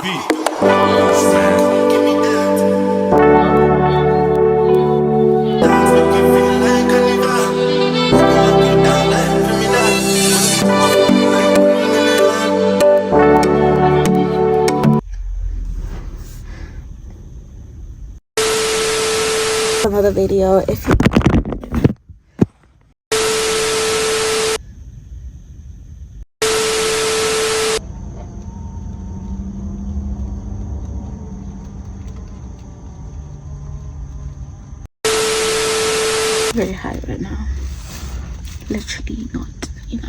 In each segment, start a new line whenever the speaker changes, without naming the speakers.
Another video if you very high right now, literally not, you know.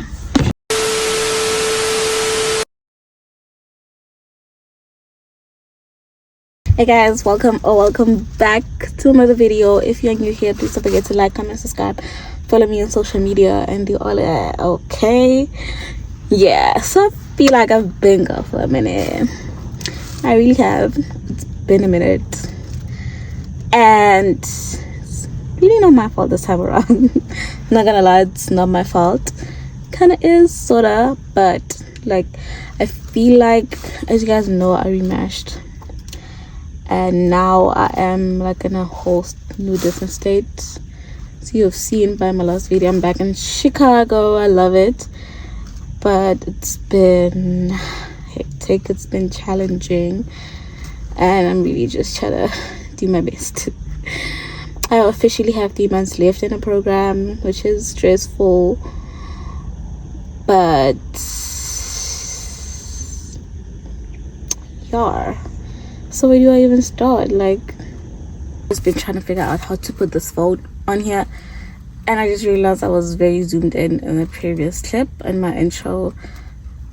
Hey guys, welcome back to another video. If you're new here, please don't forget to like, comment, subscribe, follow me on social media and do all that. Okay, yeah, so I feel like I've been gone for a minute. I really have. It's been a minute and it's really not my fault this time around. I'm not gonna lie, it's not my fault. Kind of is, sorta, but like I feel like, as you guys know, I rematched and now I am like in a whole new different state. So you've seen by my last video, I'm back in Chicago. I love it, but it's been hectic, it's been challenging, and I'm really just trying to do my best. I officially have 3 months left in a program, which is stressful, but yeah. So where do I even start? Like, I've just been trying to figure out how to put this phone on here, and I just realized I was very zoomed in the previous clip and my intro,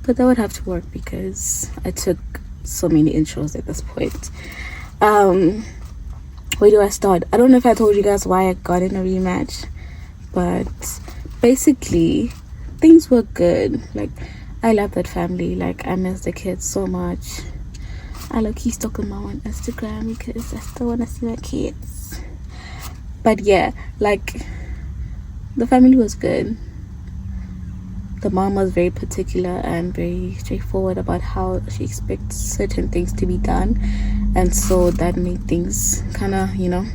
but that would have to work because I took so many intros at this point. Where do I start? I don't know if I told you guys why I got in a rematch, but basically things were good. Like, I love that family. Like, I miss the kids so much. I low-key stalking mom on Instagram because I still want to see my kids. But yeah, like, the family was good. The mom was very particular and very straightforward about how she expects certain things to be done, and so that made things kind of, you know,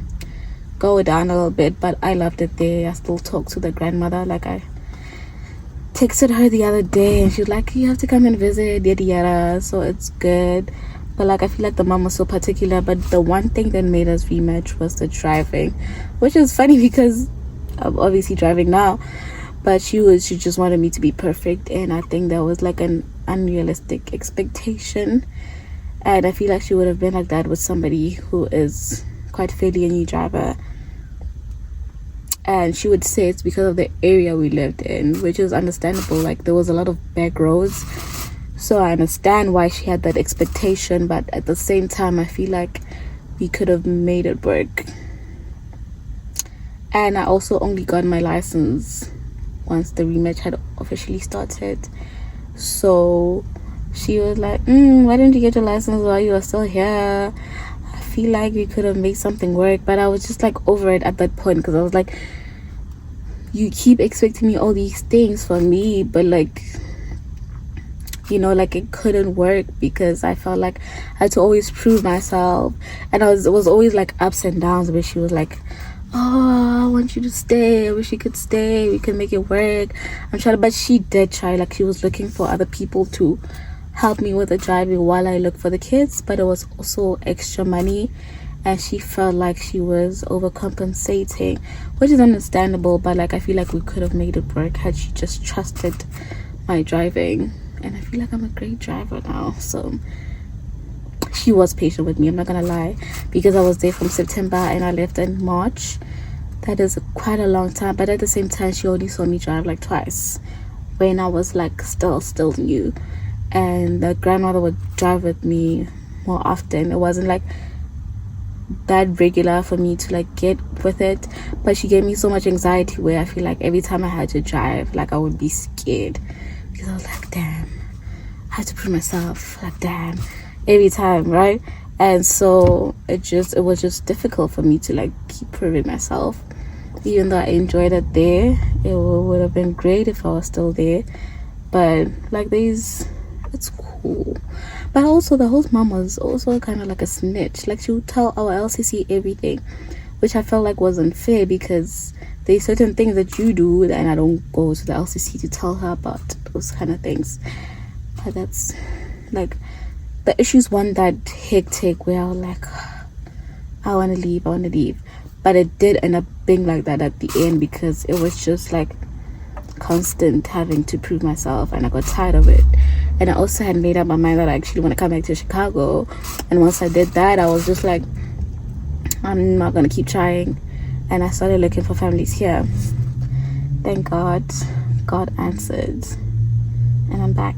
go down a little bit. But I loved it there. I still talk to the grandmother. Like, I texted her the other day and she was like, you have to come and visit, yada yada. So it's good. But like, I feel like the mom was so particular. But the one thing that made us rematch was the driving, which is funny because I'm obviously driving now, but she just wanted me to be perfect, and I think that was like an unrealistic expectation. And I feel like she would have been like that with somebody who is quite fairly a new driver, and she would say it's because of the area we lived in, which is understandable. Like, there was a lot of back roads, so I understand why she had that expectation, but at the same time I feel like we could have made it work. And I also only got my license once the rematch had officially started. So she was like, why didn't you get your license while you were still here? I feel like we could have made something work. But I was just like over it at that point, because I was like, you keep expecting me all these things for me, but like, you know, like, it couldn't work because I felt like I had to always prove myself. And it was always like ups and downs where she was like, oh, I want you to stay, I wish you could stay, we can make it work. I'm trying to, but she did try. Like, she was looking for other people to help me with the driving while I look for the kids, but it was also extra money, and she felt like she was overcompensating, which is understandable. But like, I feel like we could have made it work had she just trusted my driving. And I feel like I'm a great driver now, so she was patient with me, I'm not gonna lie, because I was there from September and I left in March. That is quite a long time, but at the same time she only saw me drive like twice when I was like still new, and the grandmother would drive with me more often. It wasn't like that regular for me to like get with it, but she gave me so much anxiety where I feel like every time I had to drive, like, I would be scared because I was like, damn, I have to prove myself, like, damn, every time, right? And so it was just difficult for me to like keep proving myself, even though I enjoyed it there. It would have been great if I was still there, but like, it's cool. But also the host mom was also kind of like a snitch. Like she would tell our LCC everything, which I felt like wasn't fair, because there's certain things that you do and I don't go to the LCC to tell her about those kind of things. But that's like, the issues weren't that hectic where I was like, I want to leave. But it did end up being like that at the end, because it was just like constant having to prove myself, and I got tired of it. And I also had made up my mind that I actually want to come back to Chicago, and once I did that, I was just like, I'm not gonna keep trying, and I started looking for families here. Thank God answered, and I'm back.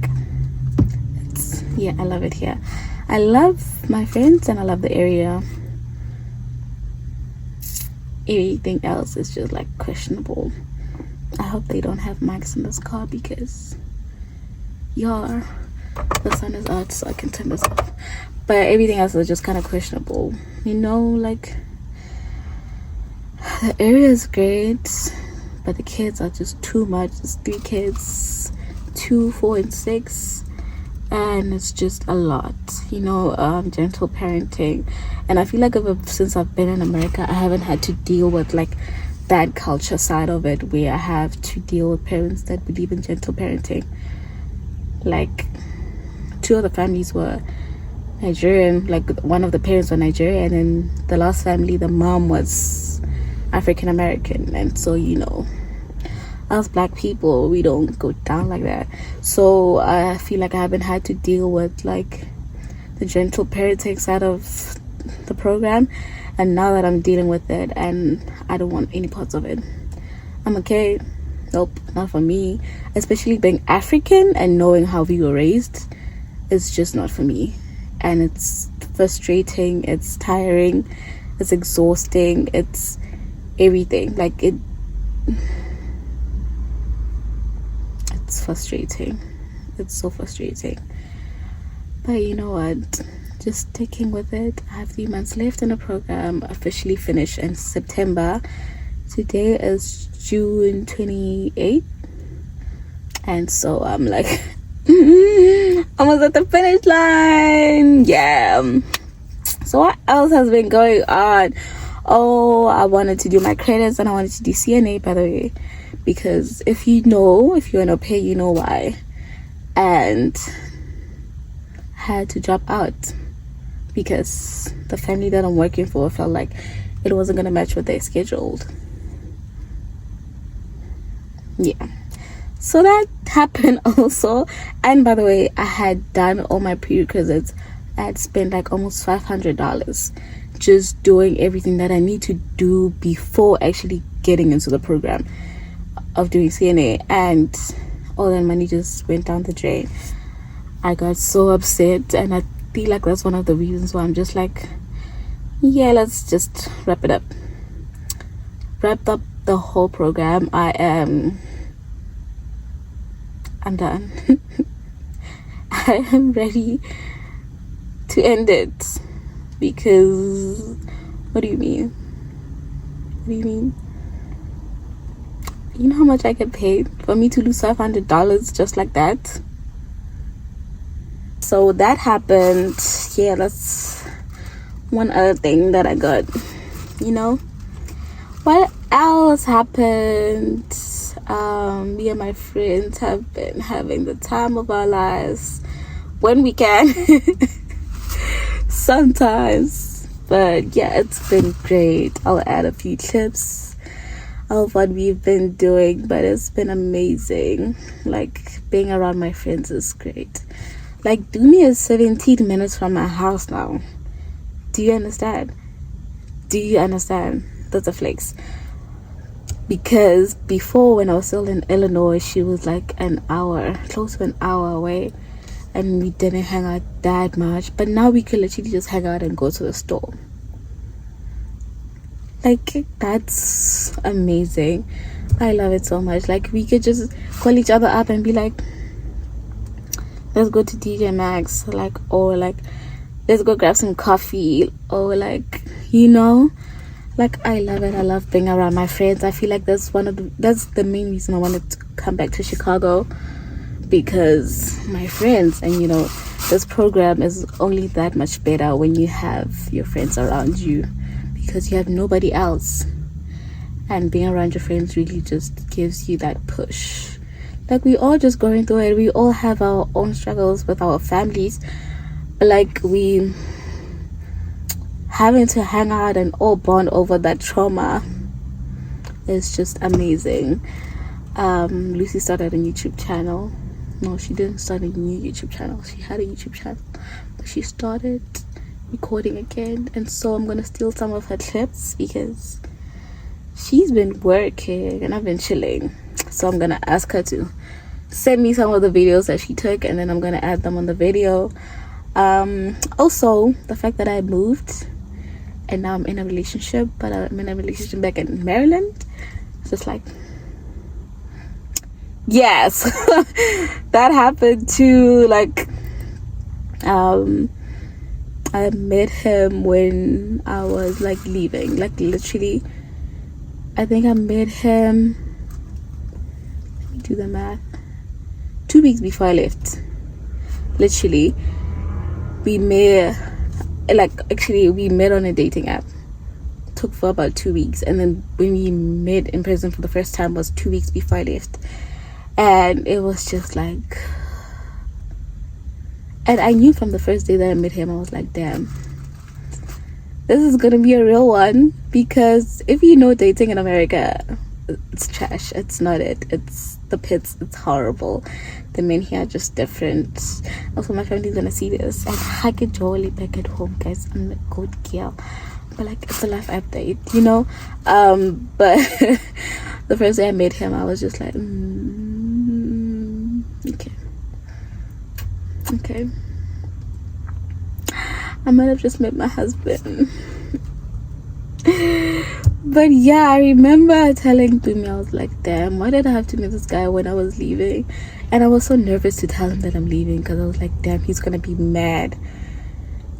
I love it here. I love my friends and I love the area. Everything else is just like questionable. I hope they don't have mics in this car, because the sun is out, so I can turn this off. But everything else is just kind of questionable, like the area is great, but the kids are just too much. It's 3 kids, 2, 4 and 6, and it's just a lot, gentle parenting. And I feel like since I've been in America, I haven't had to deal with like that culture side of it, where I have to deal with parents that believe in gentle parenting. Like 2 of the families were Nigerian, like one of the parents were Nigerian, and then the last family, the mom was African American. And so us black people, we don't go down like that. So I feel like I haven't had to deal with like the gentle parenting side of the program, and now that I'm dealing with it, and I don't want any parts of it, I'm okay. Nope, not for me. Especially being African and knowing how we were raised, it's just not for me. And it's frustrating, it's tiring, it's exhausting, it's everything. Like it's frustrating. It's so frustrating. But you know what? Just sticking with it. I have 3 months left in the program. Officially finish in September. Today is June 28th, and so I'm like almost at the finish line. Yeah. So what else has been going on? I wanted to do my credits, and I wanted to do CNA, by the way, because if you're an au pair, you know why. And had to drop out because the family that I'm working for felt like it wasn't going to match what they scheduled. Yeah, so that happened also. And by the way, I had done all my prerequisites. I had spent like almost $500 just doing everything that I need to do before actually getting into the program of doing CNA, and all that money just went down the drain. I got so upset, and I feel like that's one of the reasons why I'm just like, yeah, let's just wrap up the whole program. I'm done. I am ready to end it, because what do you mean? You know how much I get paid for me to lose $500 just like that? So that happened. Yeah, that's one other thing that I got. What else happened? Me and my friends have been having the time of our lives when we can. Sometimes. But yeah, it's been great. I'll add a few clips of what we've been doing, but it's been amazing. Like, being around my friends is great. Like, Dumi is 17 minutes from my house now. Do you understand? That's a flex. Because before, when I was still in Illinois, she was like close to an hour away, and we didn't hang out that much. But now we could literally just hang out and go to the store. Like, that's amazing. I love it so much. Like, we could just call each other up and be like, let's go to DJ Maxx, or let's go grab some coffee, or like, I love it. I love being around my friends. I feel like that's the main reason I wanted to come back to Chicago, because my friends, and you know, this program is only that much better when you have your friends around you, because you have nobody else, and being around your friends really just gives you that push. Like, we all just going through it, we all have our own struggles with our families, but like, we having to hang out and all bond over that trauma is just amazing. Lucy started a YouTube channel. No, she didn't start a new YouTube channel. She had a YouTube channel, but she started recording again, and so I'm gonna steal some of her clips because she's been working and I've been chilling. So I'm gonna ask her to send me some of the videos that she took, and then I'm gonna add them on the video. Also, the fact that I moved and now I'm in a relationship, but I'm in a relationship back in Maryland, it's just like, yes. That happened too. Like, I met him when I was like leaving, like literally I think I met him, let me do the math, 2 weeks before I left. Literally, we met, like, actually we met on a dating app. It took for about 2 weeks, and then when we met in person for the first time was 2 weeks before I left. And it was just like, and I knew from the first day that I met him, I was like, damn, this is gonna be a real one. Because if you know, dating in America, it's trash. It's not it. It's the pits. It's horrible. The men here are just different. Also, my family's gonna see this. And I get jolly back at home, guys. I'm a good girl, but like, it's a life update, you know. But the first day I met him, I was just like, okay, I might have just met my husband. But yeah, I remember telling Bumi, I was like, damn, why did I have to meet this guy when I was leaving? And I was so nervous to tell him that I'm leaving, because I was like, damn, he's gonna be mad,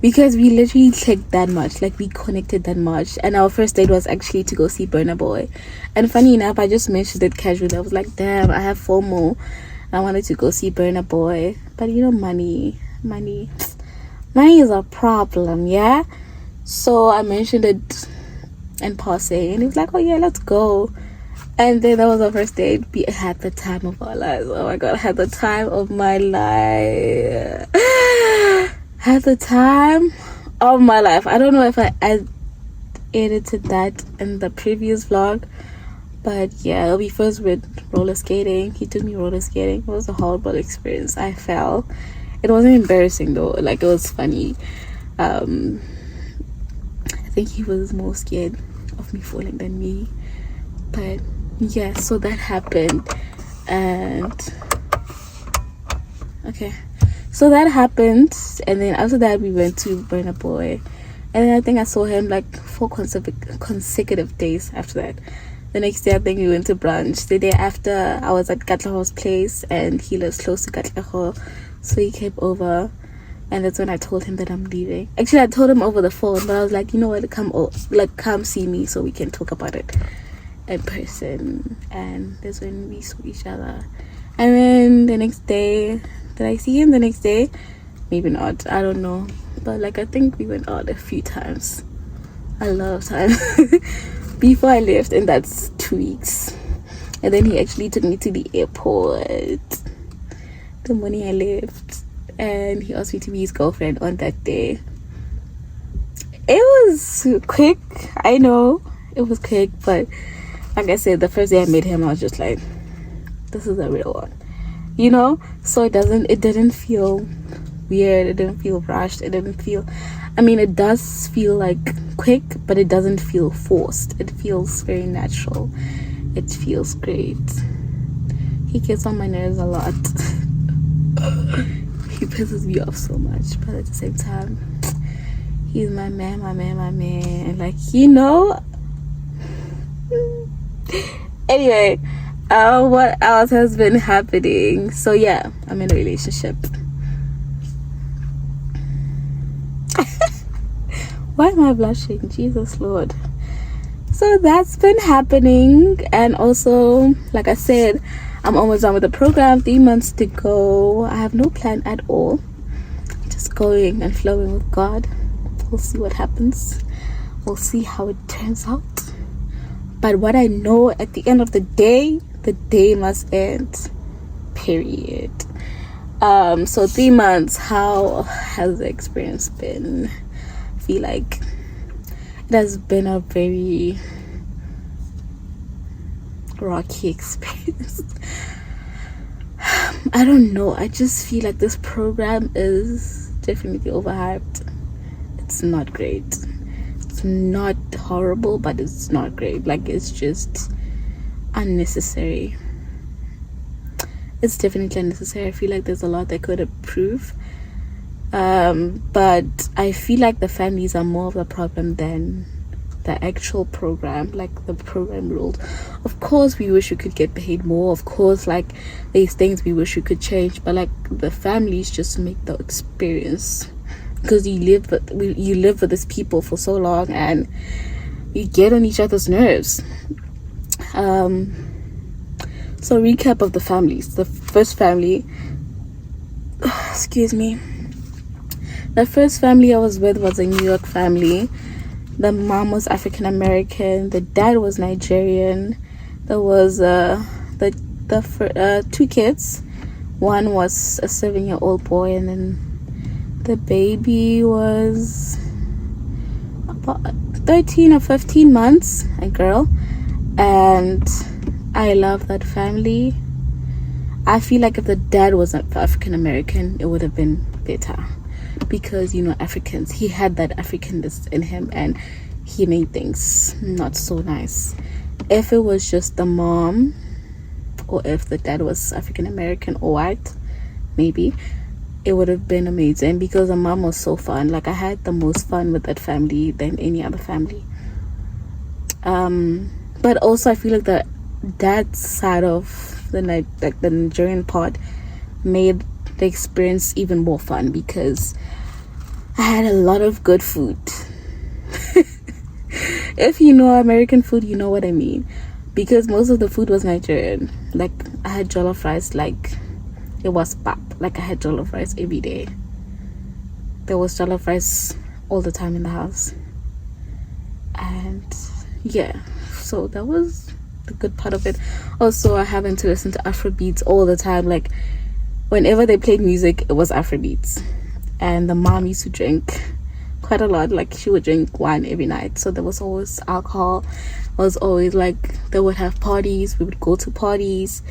because we literally clicked that much, like we connected that much. And our first date was actually to go see Burna Boy. And funny enough, I just mentioned it casually. I was like, damn, I have FOMO, I wanted to go see Burna Boy, but you know, money is a problem, yeah. So I mentioned it in passing, and he was like, oh yeah, let's go. And then that was our first date. We had the time of our lives. Oh my god, I had the time of my life. Had the time of my life. I don't know if I edited that in the previous vlog, but yeah, we first went roller skating. He took me roller skating. It was a horrible experience. I fell. It wasn't embarrassing though, like it was funny. I think he was more scared of me falling than me. But yeah, so that happened. And okay, so that happened, and then after that we went to Burna Boy, and then I think I saw him like 4 consecutive days after that. The next day I think we went to brunch. The day after I was at Katlaho's place, and he lives close to Katlaho, so he came over, and that's when I told him that I'm leaving. Actually, I told him over the phone, but I was like, you know what, come see me so we can talk about it in person. And that's when we saw each other. And then the next day, did I see him the next day? Maybe not, I don't know, but like I think we went out a few times, a lot of times before I left, and that's 2 weeks. And then he actually took me to the airport the morning I left, and he asked me to be his girlfriend on that day. It was quick, I know it was quick, but like I said, the first day I met him, I was just like, this is a real one, you know. So it didn't feel weird, it didn't feel rushed, it didn't feel, I mean, it does feel like quick, but it doesn't feel forced. It feels very natural. It feels great. He gets on my nerves a lot. He pisses me off so much, but at the same time, he's my man. Like, you know. Anyway, what else has been happening? So yeah, I'm in a relationship. Why am I blushing? Jesus Lord. So that's been happening. And also, like I said, I'm almost done with the program. 3 months to go. I have no plan at all. Just going and flowing with God. We'll see what happens. We'll see how it turns out. But what I know, at the end of the day must end. Period. So 3 months, how has the experience been? I feel like it has been a very rocky experience. I don't know, I just feel like this program is definitely overhyped. It's not great. It's not horrible, but it's not great. Like, it's just unnecessary. It's definitely unnecessary. I feel like there's a lot that could improve, but I feel like the families are more of the problem than the actual program, like the program rules. Of course we wish we could get paid more, of course, like there's things we wish we could change, but like the families just make the experience, because you live with these people for so long and you get on each other's nerves. So recap of the families. The first family, excuse me, the first family I was with was a New York family. The mom was African American, the dad was Nigerian. There was two kids. One was a 7-year-old boy, and then the baby was about 13 or 15 months, a girl. And I love that family. I feel like if the dad wasn't African American, it would have been better, because, you know, Africans, he had that Africanness in him and he made things not so nice. If it was just the mom, or if the dad was African American or white, maybe it would have been amazing, because the mom was so fun. Like, I had the most fun with that family than any other family. But also I feel like the dad's side of the Nigerian part made the experience even more fun, because I had a lot of good food. If you know American food, you know what I mean, because most of the food was Nigerian. Like, I had jollof rice like it was pap. Like, I had jollof rice every day. There was jollof rice all the time in the house. And yeah, so that was the good part of it. Also, I happened to listen to Afrobeats all the time. Like, whenever they played music, it was Afrobeats. And the mom used to drink quite a lot. Like, she would drink wine every night, so there was always alcohol. It was always like, they would have parties, we would go to parties,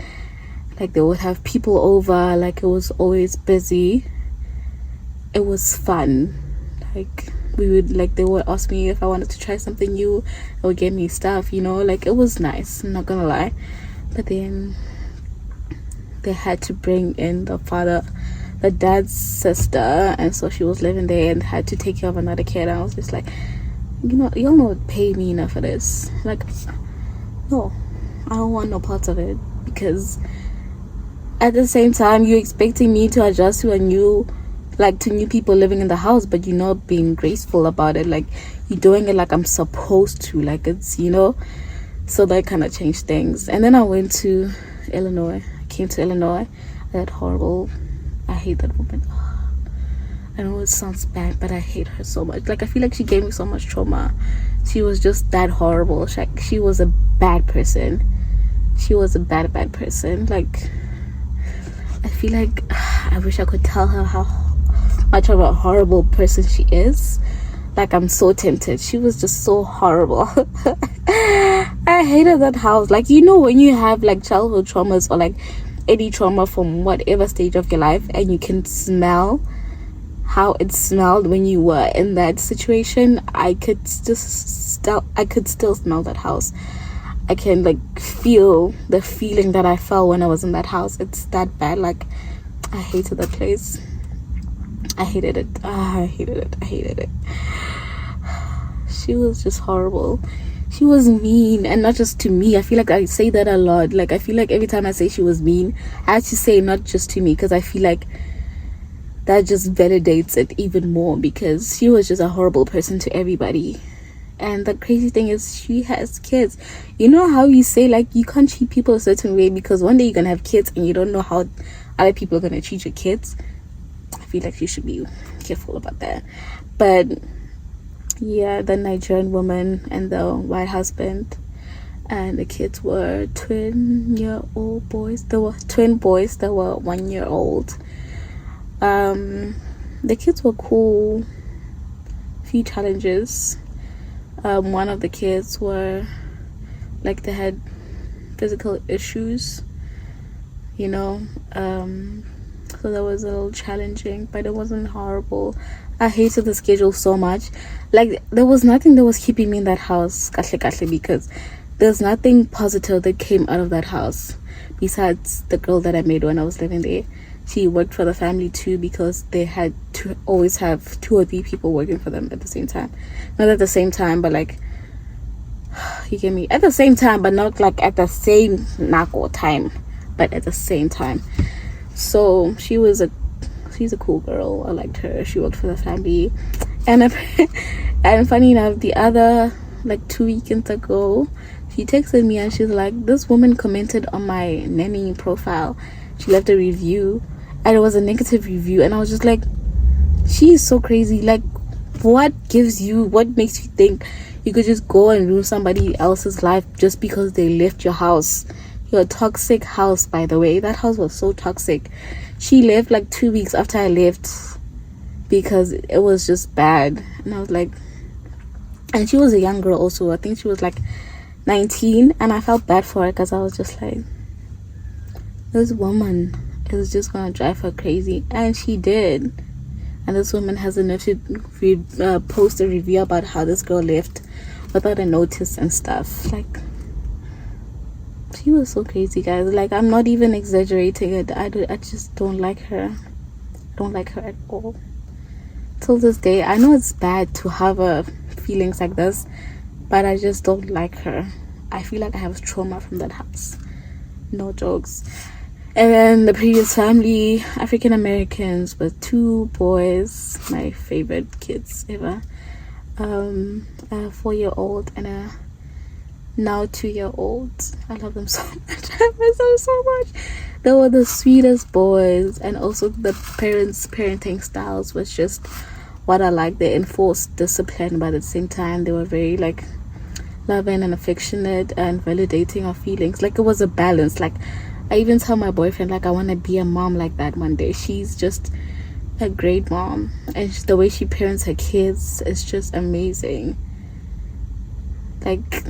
like they would have people over. Like, it was always busy. It was fun. Like, we would, like, they would ask me if I wanted to try something new, they would get me stuff, you know. Like, it was nice, I'm not gonna lie. But then they had to bring in the dad's sister, and so she was living there and had to take care of another kid. And I was just like, you know, y'all not pay me enough for this. Like, no, I don't want no parts of it, because at the same time you're expecting me to adjust to new people living in the house, but you're not being graceful about it. Like, you're doing it like I'm supposed to, like it's, you know. So that kind of changed things. And then I went to Illinois. I came to Illinois. That horrible, I hate that woman. I know it sounds bad, but I hate her so much. Like, I feel like she gave me so much trauma. She was just that horrible. She was a bad person. She was a bad person. Like, I feel like I wish I could tell her how much of a horrible person she is. Like, I'm so tempted. She was just so horrible. I hated that house. Like, you know, when you have like childhood traumas, or like any trauma from whatever stage of your life, and you can smell how it smelled when you were in that situation, I could still smell that house. I can like feel the feeling that I felt when I was in that house. It's that bad. Like, I hated that place. I hated it. I hated it. She was just horrible. She was mean, and not just to me. I feel like I say that a lot. Like, I feel like every time I say she was mean, I have to say not just to me, because I feel like that just validates it even more, because she was just a horrible person to everybody. And the crazy thing is, she has kids. You know how you say, like, you can't treat people a certain way because one day you're gonna have kids and you don't know how other people are gonna treat your kids. I feel like you should be careful about that. But yeah, the Nigerian woman and the white husband and the kids were twin-year-old boys. They were twin boys that were 1 year old. The kids were cool. Few challenges. One of the kids were like, they had physical issues, you know, so that was a little challenging, but it wasn't horrible. I hated the schedule so much. Like, there was nothing that was keeping me in that house, because there's nothing positive that came out of that house besides the girl that I made when I was living there. She worked for the family too, because they had to always have 2 or 3 people working for them at the same time. Not at the same time, but like, you get me, at the same time, but not like at the same nako time, but at the same time. So she's a cool girl. I liked her. She worked for the family. And and funny enough, the other, like 2 weekends ago, she texted me and she's like, this woman commented on my nanny profile. She left a review and it was a negative review, and I was just like, she is so crazy. Like, what makes you think you could just go and ruin somebody else's life just because they left your house? Your toxic house, by the way. That house was so toxic. She left like 2 weeks after I left because it was just bad. And I was like, and she was a young girl also. I think she was like 19, and I felt bad for her because I was just like, this woman is just gonna drive her crazy. And she did. And this woman has the nerve to post a review about how this girl left without a notice and stuff. Like, she was so crazy, guys. Like, I'm not even exaggerating it. I just don't like her. I don't like her at all. Till this day, I know it's bad to have feelings like this, but I just don't like her. I feel like I have trauma from that house. No jokes. And then the previous family, African Americans, with 2 boys, my favorite kids ever. A 4-year-old and a now 2-year-old. I love them so much. I miss them so much. They were the sweetest boys, and also the parenting styles was just what I like. They enforced discipline, but at the same time they were very like loving and affectionate and validating of feelings. Like, it was a balance. Like, I even tell my boyfriend, like, I want to be a mom like that one day. She's just a great mom, and the way she parents her kids is just amazing. Like,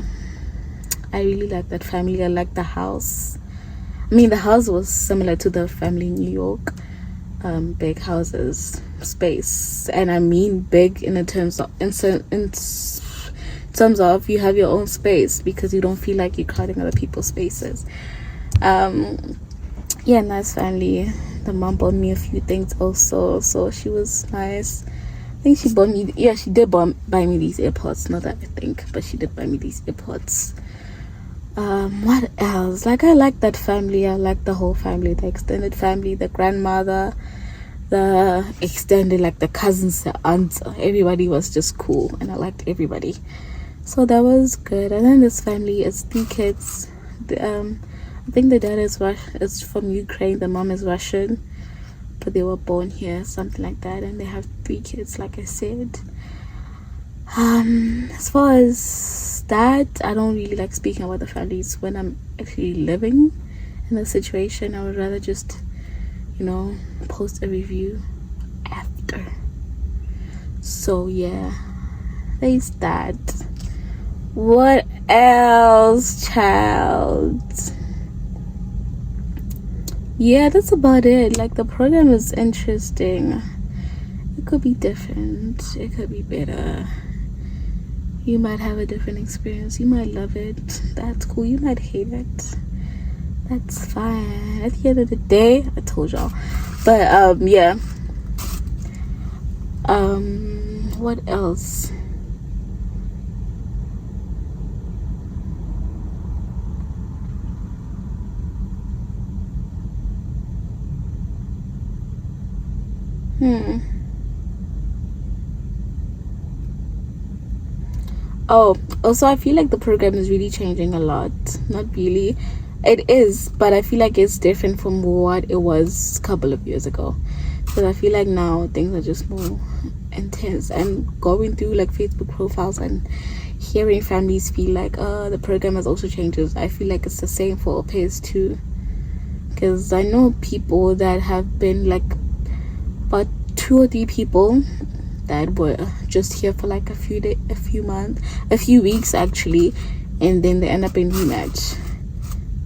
I really like that family. I like the house. I mean, the house was similar to the family in New York. Big houses, space, and I mean big in terms of you have your own space because you don't feel like you're crowding other people's spaces. Yeah, nice family. The mom bought me a few things also, so she was nice. I think she bought me, she did buy me these AirPods. Not that I think, but she did buy me these AirPods. What else? Like, I like that family. I like the whole family, the extended family, the grandmother, the extended, like the cousins, the aunts. Everybody was just cool, and I liked everybody. So that was good. And then this family is 3 kids. I think the dad is from Ukraine. The mom is Russian, but they were born here, something like that. And they have 3 kids, like I said. As far as that, I don't really like speaking about the families when I'm actually living in the situation. I would rather just, post a review after. So yeah, there's that. What else, child? Yeah, that's about it. Like, the program is interesting. It could be different. It could be better. You might have a different experience. You might love it. That's cool. You might hate it. That's fine. At the end of the day, I told y'all. But yeah. What else? Oh, also, I feel like the program is really changing a lot. Not really. It is, but I feel like it's different from what it was a couple of years ago. Because I feel like now things are just more intense. And going through like Facebook profiles and hearing families feel like, the program has also changes. I feel like it's the same for au pairs too. Because I know people that have been like about 2 or 3 people that were just here for like a few weeks actually, and then they end up in rematch.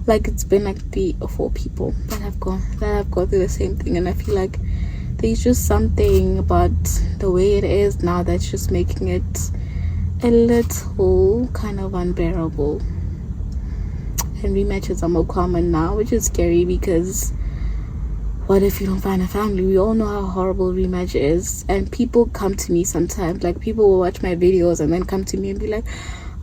Like it's been like 3 or 4 people that have gone through the same thing, and I feel like there's just something about the way it is now that's just making it a little kind of unbearable. And rematches are more common now, which is scary because what if you don't find a family? We all know how horrible rematch is. And people come to me sometimes, like people will watch my videos and then come to me and be like,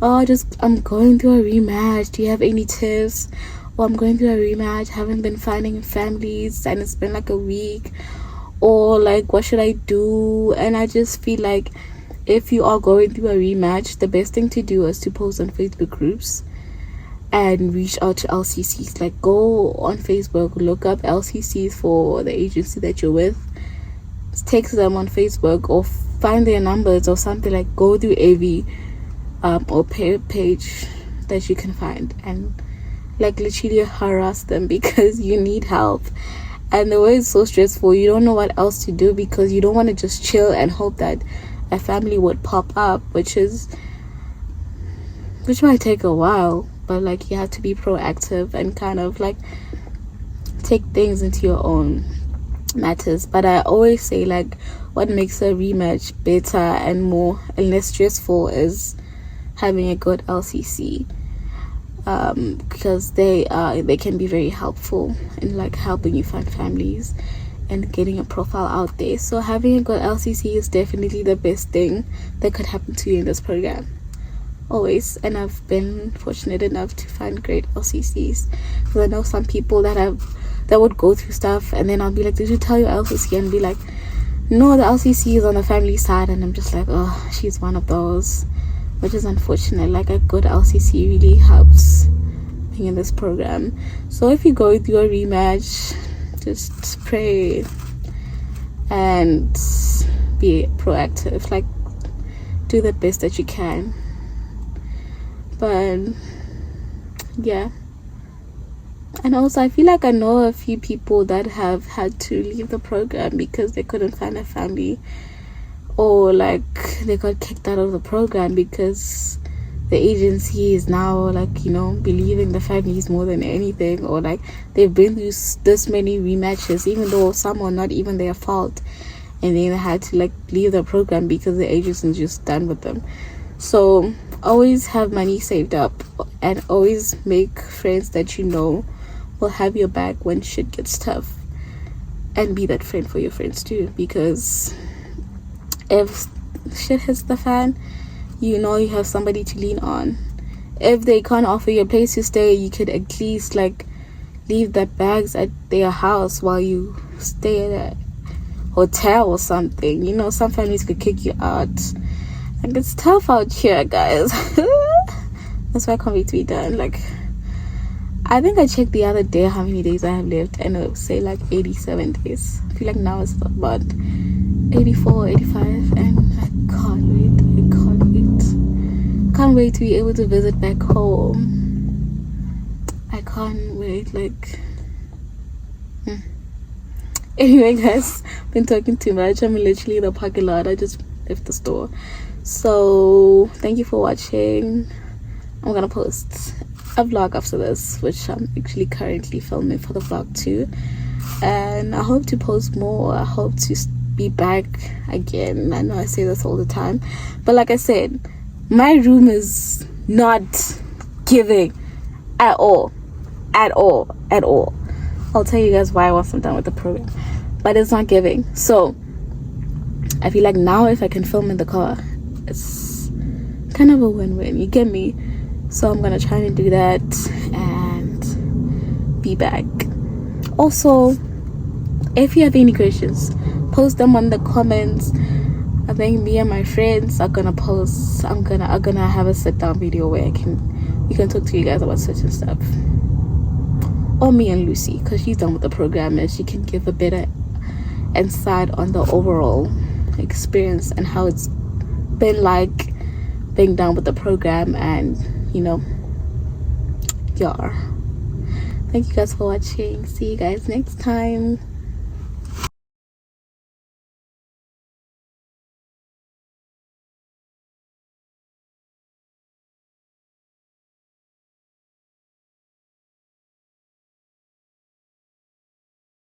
oh, I'm going through a rematch, do you have any tips? Or I'm going through a rematch, haven't been finding families and it's been like a week, or like what should I do? And I just feel like if you are going through a rematch, the best thing to do is to post on Facebook groups and reach out to LCCs. Like go on Facebook, look up LCCs for the agency that you're with, text them on Facebook or find their numbers or something. Like go through every or page that you can find and like literally harass them because you need help. And the way it's so stressful, you don't know what else to do because you don't want to just chill and hope that a family would pop up, which might take a while. But like you have to be proactive and kind of like take things into your own matters. But I always say like what makes a rematch better and more and less stressful is having a good LCC, because they can be very helpful in like helping you find families and getting a profile out there. So having a good LCC is definitely the best thing that could happen to you in this program. Always. And I've been fortunate enough to find great LCCs, because I know some people that would go through stuff and then I'll be like, did you tell your LCC? And be like, no, the LCC is on the family side. And I'm just like, oh, she's one of those, which is unfortunate. Like a good LCC really helps being in this program. So if you go through a rematch, just pray and be proactive, like do the best that you can. But yeah, and also I feel like I know a few people that have had to leave the program because they couldn't find a family, or like they got kicked out of the program because the agency is now like, believing the families more than anything, or like they've been through this many rematches even though some are not even their fault, and then they had to like leave the program because the agency is just done with them. So always have money saved up and always make friends that will have your back when shit gets tough, and be that friend for your friends too, because if shit hits the fan, you have somebody to lean on. If they can't offer you a place to stay, you could at least like leave the bags at their house while you stay at a hotel or something. Some families could kick you out. Like, it's tough out here, guys. That's why I can't wait to be done. Like, I think I checked the other day how many days I have left, and it would say like 87 days. I feel like now it's about 84, 85, and I can't wait. Can't wait to be able to visit back home. I can't wait. Like, anyway, guys, been talking too much. I'm literally in the parking lot. I just left the store. So thank you for watching. I'm gonna post a vlog after this, which I'm actually currently filming for the vlog too, and I hope to post more. I hope to be back again. I know I say this all the time, but like I said, my room is not giving at all. I'll tell you guys why once I'm done with the program, but it's not giving. So I feel like now if I can film in the car, it's kind of a win-win, you get me? So I'm gonna try and do that and be back. Also, if you have any questions, post them on the comments. I think me and my friends are gonna post. I'm gonna have a sit down video where we can talk to you guys about certain stuff. Or me and Lucy, because she's done with the program and she can give a better insight on the overall experience and how it's been like being done with the program. And yeah, thank you guys for watching. See you guys next time.